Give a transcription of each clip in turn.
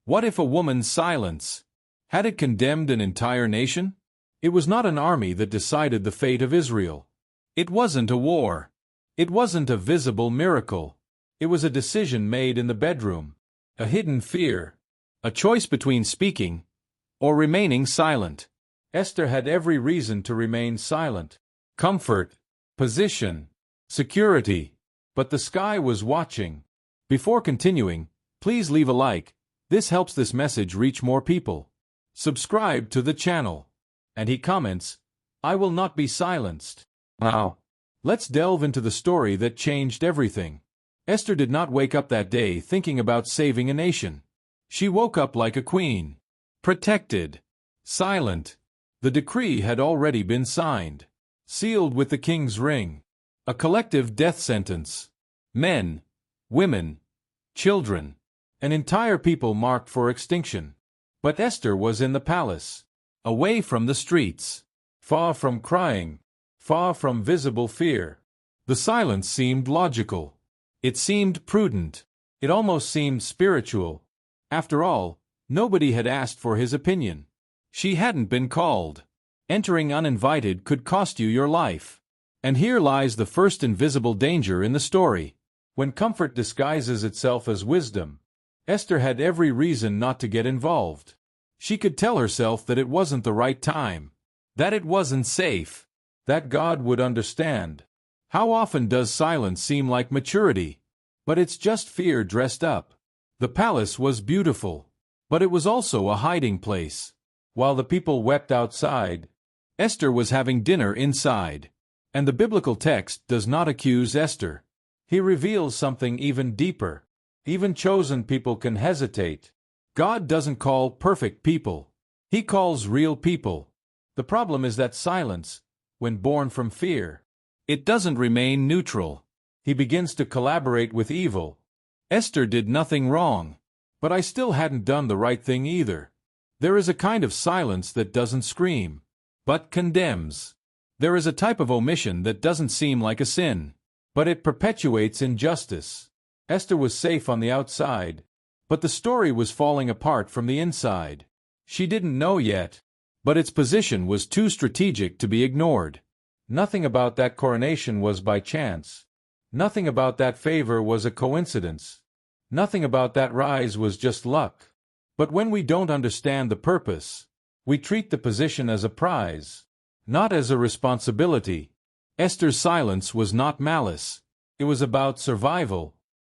What if a woman's silence had it condemned an entire nation? It was not an army that decided the fate of Israel. It wasn't a war. It wasn't a visible miracle. It was a decision made in the bedroom, a hidden fear, a choice between speaking or remaining silent. Esther had every reason to remain silent. Comfort, position, security. But the sky was watching. Before continuing, please leave a like. This helps this message reach more people. Subscribe to the channel. And he comments, I will not be silenced. Wow. Let's delve into the story that changed everything. Esther did not wake up that day thinking about saving a nation. She woke up like a queen. Protected. Silent. The decree had already been signed. Sealed with the king's ring. A collective death sentence. Men, women, children, an entire people marked for extinction. But Esther was in the palace. Away from the streets. Far from crying. Far from visible fear. The silence seemed logical. It seemed prudent. It almost seemed spiritual. After all, nobody had asked for his opinion. She hadn't been called. Entering uninvited could cost you your life. And here lies the first invisible danger in the story. When comfort disguises itself as wisdom, Esther had every reason not to get involved. She could tell herself that it wasn't the right time, that it wasn't safe, that God would understand. How often does silence seem like maturity? But it's just fear dressed up. The palace was beautiful, but it was also a hiding place. While the people wept outside, Esther was having dinner inside. And the biblical text does not accuse Esther. He reveals something even deeper. Even chosen people can hesitate. God doesn't call perfect people. He calls real people. The problem is that silence, when born from fear, it doesn't remain neutral. He begins to collaborate with evil. Esther did nothing wrong. But I still hadn't done the right thing either. There is a kind of silence that doesn't scream, but condemns. There is a type of omission that doesn't seem like a sin, but it perpetuates injustice. Esther was safe on the outside, but the story was falling apart from the inside. She didn't know yet, but its position was too strategic to be ignored. Nothing about that coronation was by chance. Nothing about that favor was a coincidence. Nothing about that rise was just luck. But when we don't understand the purpose, we treat the position as a prize, not as a responsibility. Esther's silence was not malice. It was about survival.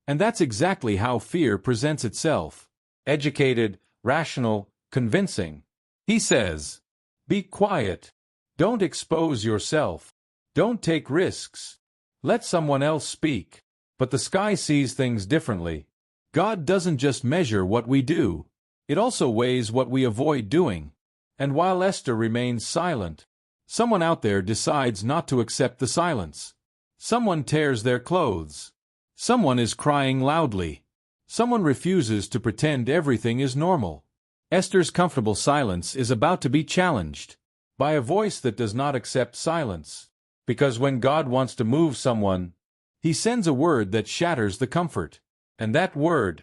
And that's exactly how fear presents itself. Educated, rational, convincing. He says, be quiet. Don't expose yourself. Don't take risks. Let someone else speak. But the sky sees things differently. God doesn't just measure what we do. It also weighs what we avoid doing. And while Esther remains silent, someone out there decides not to accept the silence. Someone tears their clothes. Someone is crying loudly. Someone refuses to pretend everything is normal. Esther's comfortable silence is about to be challenged by a voice that does not accept silence. Because when God wants to move someone, He sends a word that shatters the comfort. And that word,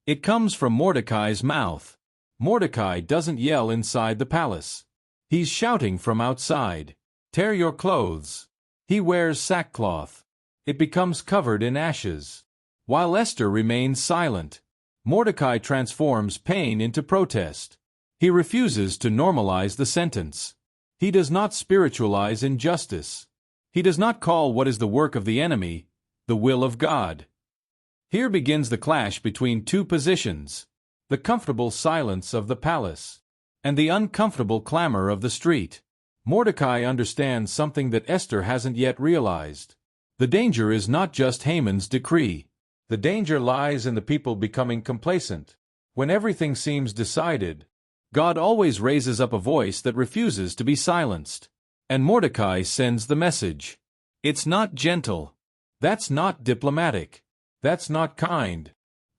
it comes from Mordecai's mouth. Mordecai doesn't yell inside the palace. He's shouting from outside. Tear your clothes. He wears sackcloth. It becomes covered in ashes. While Esther remains silent, Mordecai transforms pain into protest. He refuses to normalize the sentence. He does not spiritualize injustice. He does not call what is the work of the enemy the will of God. Here begins the clash between two positions, the comfortable silence of the palace and the uncomfortable clamor of the street. Mordecai understands something that Esther hasn't yet realized. The danger is not just Haman's decree. The danger lies in the people becoming complacent. When everything seems decided, God always raises up a voice that refuses to be silenced. And Mordecai sends the message. It's not gentle. That's not diplomatic. That's not kind.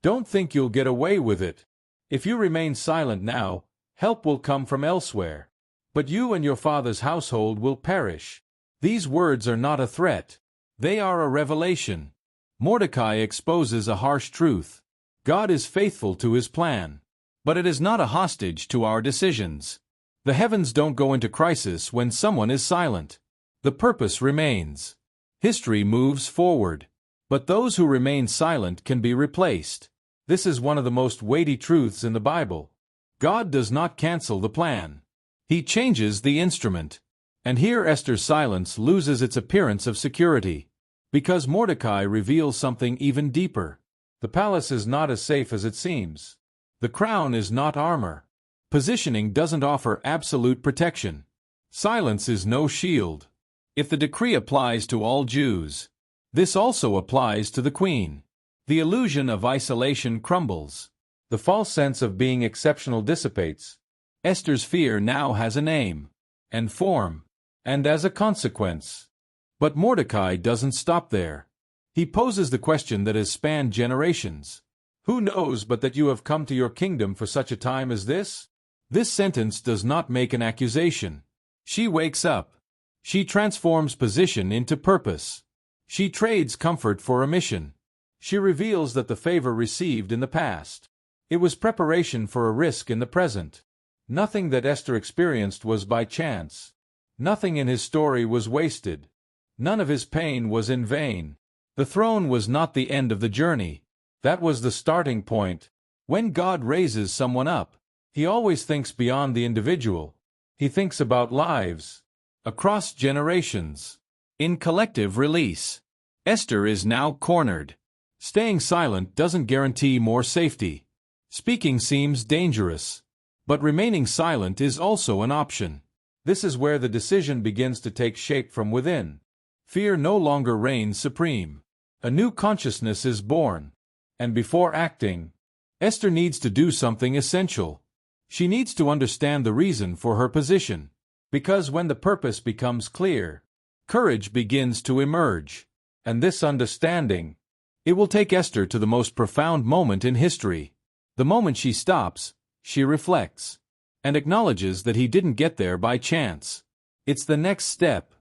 Don't think you'll get away with it. If you remain silent now, help will come from elsewhere. But you and your father's household will perish. These words are not a threat. They are a revelation. Mordecai exposes a harsh truth. God is faithful to his plan. But it is not a hostage to our decisions. The heavens don't go into crisis when someone is silent. The purpose remains. History moves forward. But those who remain silent can be replaced. This is one of the most weighty truths in the Bible. God does not cancel the plan. He changes the instrument. And here Esther's silence loses its appearance of security. Because Mordecai reveals something even deeper. The palace is not as safe as it seems. The crown is not armor. Positioning doesn't offer absolute protection. Silence is no shield. If the decree applies to all Jews, this also applies to the queen. The illusion of isolation crumbles. The false sense of being exceptional dissipates. Esther's fear now has a name and form, and as a consequence. But Mordecai doesn't stop there. He poses the question that has spanned generations. Who knows but that you have come to your kingdom for such a time as this? This sentence does not make an accusation. She wakes up. She transforms position into purpose. She trades comfort for a mission. She reveals that the favor received in the past. It was preparation for a risk in the present. Nothing that Esther experienced was by chance. Nothing in his story was wasted. None of his pain was in vain. The throne was not the end of the journey. That was the starting point. When God raises someone up, He always thinks beyond the individual. He thinks about lives. Across generations. In collective release. Esther is now cornered. Staying silent doesn't guarantee more safety. Speaking seems dangerous. But remaining silent is also an option. This is where the decision begins to take shape from within. Fear no longer reigns supreme. A new consciousness is born. And before acting, Esther needs to do something essential. She needs to understand the reason for her position. Because when the purpose becomes clear, courage begins to emerge. And this understanding, it will take Esther to the most profound moment in history. The moment she stops, she reflects, and acknowledges that he didn't get there by chance. It's the next step,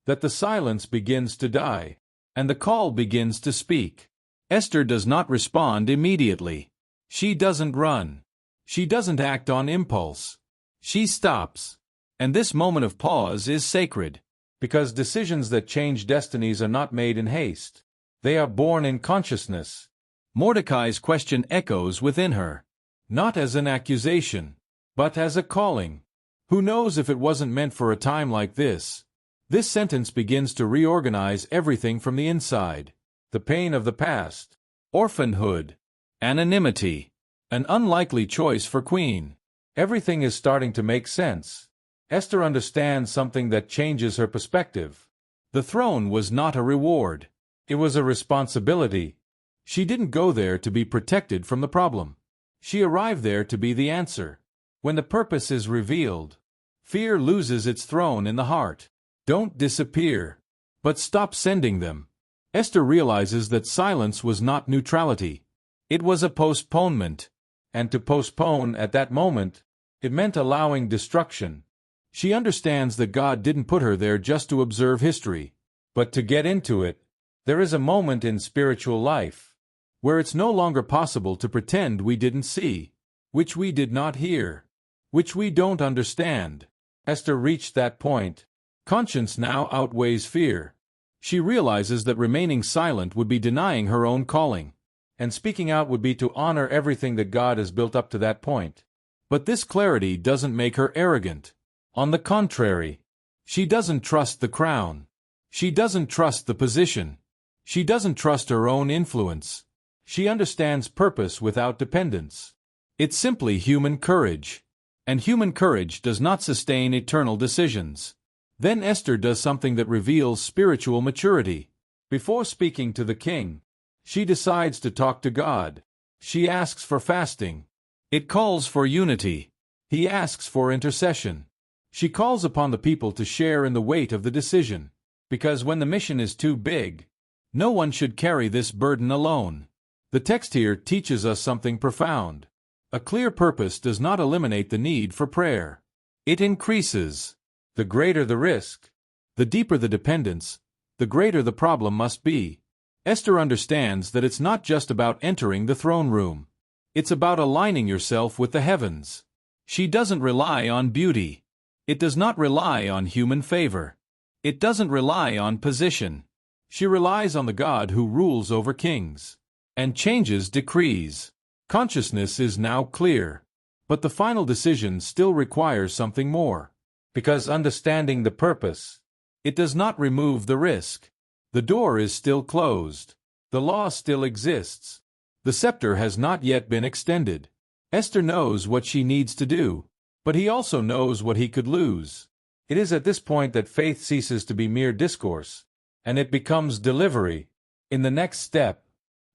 that the silence begins to die, and the call begins to speak. Esther does not respond immediately. She doesn't run. She doesn't act on impulse. She stops. And this moment of pause is sacred, because decisions that change destinies are not made in haste. They are born in consciousness. Mordecai's question echoes within her, not as an accusation, but as a calling. Who knows if it wasn't meant for a time like this? This sentence begins to reorganize everything from the inside. The pain of the past, orphanhood, anonymity, an unlikely choice for queen. Everything is starting to make sense. Esther understands something that changes her perspective. The throne was not a reward. It was a responsibility. She didn't go there to be protected from the problem. She arrived there to be the answer. When the purpose is revealed, fear loses its throne in the heart. Don't disappear, but stop sending them. Esther realizes that silence was not neutrality. It was a postponement. And to postpone at that moment, it meant allowing destruction. She understands that God didn't put her there just to observe history, but to get into it. There is a moment in spiritual life where it's no longer possible to pretend we didn't see, which we did not hear, which we don't understand. Esther reached that point. Conscience now outweighs fear. She realizes that remaining silent would be denying her own calling, and speaking out would be to honor everything that God has built up to that point. But this clarity doesn't make her arrogant. On the contrary, she doesn't trust the crown. She doesn't trust the position. She doesn't trust her own influence. She understands purpose without dependence. It's simply human courage. And human courage does not sustain eternal decisions. Then Esther does something that reveals spiritual maturity. Before speaking to the king, she decides to talk to God. She asks for fasting. It calls for unity. He asks for intercession. She calls upon the people to share in the weight of the decision. Because when the mission is too big, no one should carry this burden alone. The text here teaches us something profound. A clear purpose does not eliminate the need for prayer. It increases. The greater the risk, the deeper the dependence, the greater the problem must be. Esther understands that it's not just about entering the throne room. It's about aligning yourself with the heavens. She doesn't rely on beauty. It does not rely on human favor. It doesn't rely on position. She relies on the God who rules over kings and changes decrees. Consciousness is now clear. But the final decision still requires something more. Because understanding the purpose, it does not remove the risk. The door is still closed. The law still exists. The scepter has not yet been extended. Esther knows what she needs to do, but he also knows what he could lose. It is at this point that faith ceases to be mere discourse, and it becomes delivery. In the next step,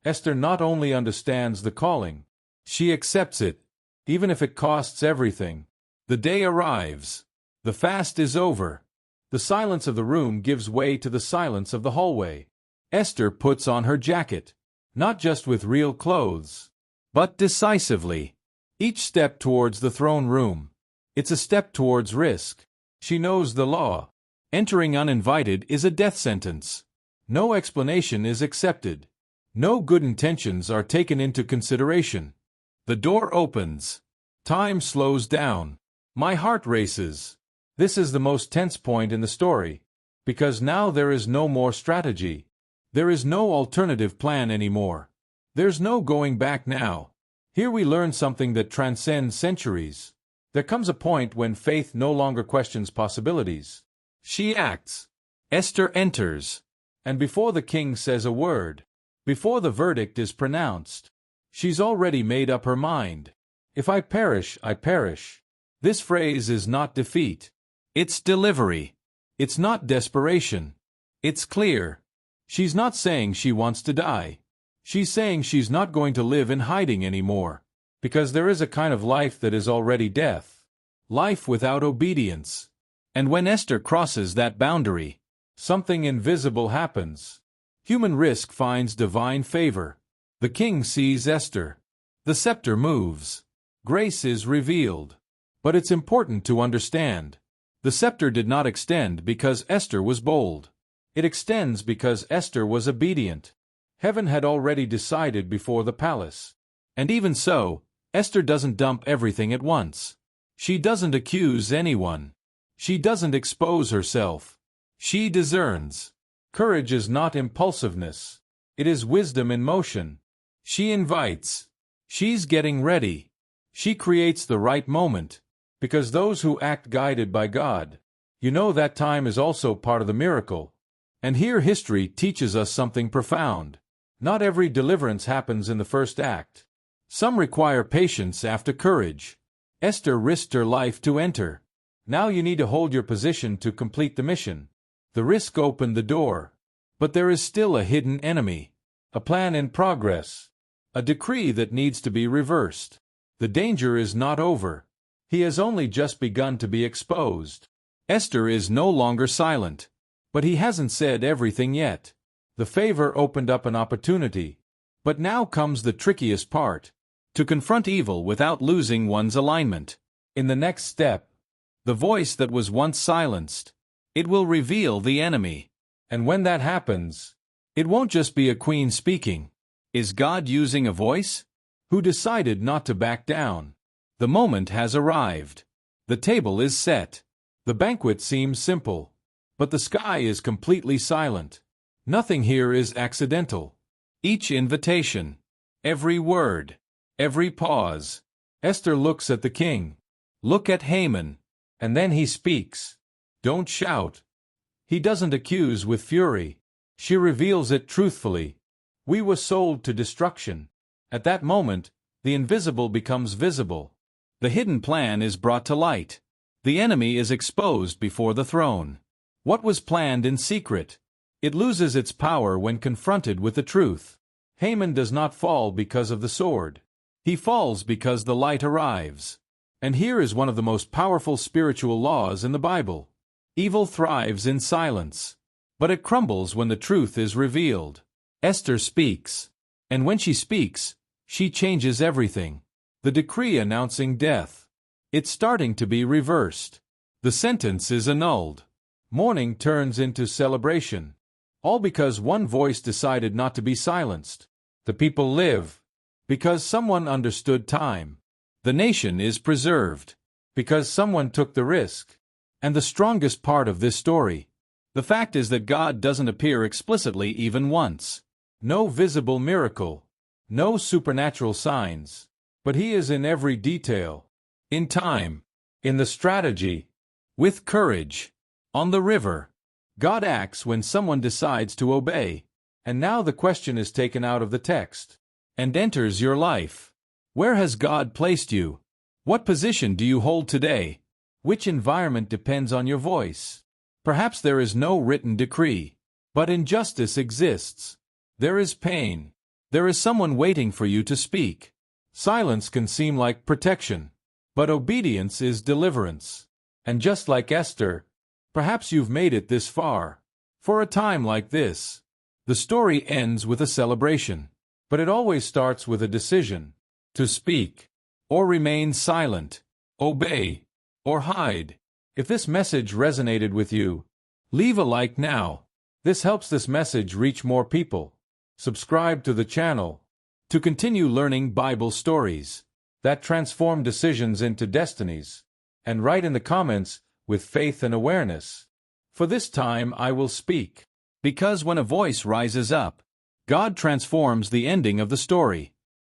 Esther not only understands the calling, she accepts it, even if it costs everything. The day arrives. The fast is over. The silence of the room gives way to the silence of the hallway. Esther puts on her jacket, not just with real clothes, but decisively. Each step towards the throne room, it's a step towards risk. She knows the law. Entering uninvited is a death sentence. No explanation is accepted. No good intentions are taken into consideration. The door opens. Time slows down. My heart races. This is the most tense point in the story, because now there is no more strategy. There is no alternative plan anymore. There's no going back now. Here we learn something that transcends centuries. There comes a point when faith no longer questions possibilities. She acts. Esther enters. And before the king says a word, before the verdict is pronounced, she's already made up her mind. If I perish, I perish. This phrase is not defeat. It's delivery. It's not desperation. It's clear. She's not saying she wants to die. She's saying she's not going to live in hiding anymore, because there is a kind of life that is already death. Life without obedience. And when Esther crosses that boundary, something invisible happens. Human risk finds divine favor. The king sees Esther. The scepter moves. Grace is revealed. But it's important to understand. The scepter did not extend because Esther was bold. It extends because Esther was obedient. Heaven had already decided before the palace. And even so, Esther doesn't dump everything at once. She doesn't accuse anyone. She doesn't expose herself. She discerns. Courage is not impulsiveness. It is wisdom in motion. She invites. She's getting ready. She creates the right moment. Because those who act guided by God, you know that time is also part of the miracle. And here history teaches us something profound. Not every deliverance happens in the first act. Some require patience after courage. Esther risked her life to enter. Now you need to hold your position to complete the mission. The risk opened the door. But there is still a hidden enemy. A plan in progress. A decree that needs to be reversed. The danger is not over. He has only just begun to be exposed. Esther is no longer silent. But he hasn't said everything yet. The favor opened up an opportunity. But now comes the trickiest part. To confront evil without losing one's alignment. In the next step, the voice that was once silenced, it will reveal the enemy. And when that happens, it won't just be a queen speaking. Is God using a voice? Who decided not to back down? The moment has arrived. The table is set. The banquet seems simple. But the sky is completely silent. Nothing here is accidental. Each invitation, every word, every pause. Esther looks at the king. Look at Haman. And then he speaks. Don't shout. He doesn't accuse with fury. She reveals it truthfully. We were sold to destruction. At that moment, the invisible becomes visible. The hidden plan is brought to light. The enemy is exposed before the throne. What was planned in secret? It loses its power when confronted with the truth. Haman does not fall because of the sword. He falls because the light arrives. And here is one of the most powerful spiritual laws in the Bible. Evil thrives in silence. But it crumbles when the truth is revealed. Esther speaks. And when she speaks, she changes everything. The decree announcing death. It's starting to be reversed. The sentence is annulled. Mourning turns into celebration. All because one voice decided not to be silenced. The people live. Because someone understood time. The nation is preserved. Because someone took the risk. And the strongest part of this story. The fact is that God doesn't appear explicitly even once. No visible miracle. No supernatural signs. But He is in every detail. In time. In the strategy. With courage. On the river. God acts when someone decides to obey. And now the question is taken out of the text. And enters your life. Where has God placed you? What position do you hold today? Which environment depends on your voice? Perhaps there is no written decree. But injustice exists. There is pain. There is someone waiting for you to speak. Silence can seem like protection. But obedience is deliverance. And just like Esther, perhaps you've made it this far. For a time like this. The story ends with a celebration. But it always starts with a decision. To speak. Or remain silent. Obey. Or hide. If this message resonated with you, leave a like now. This helps this message reach more people. Subscribe to the channel to continue learning Bible stories that transform decisions into destinies. And write in the comments with faith and awareness. For this time I will speak. Because when a voice rises up, God transforms the ending of the story.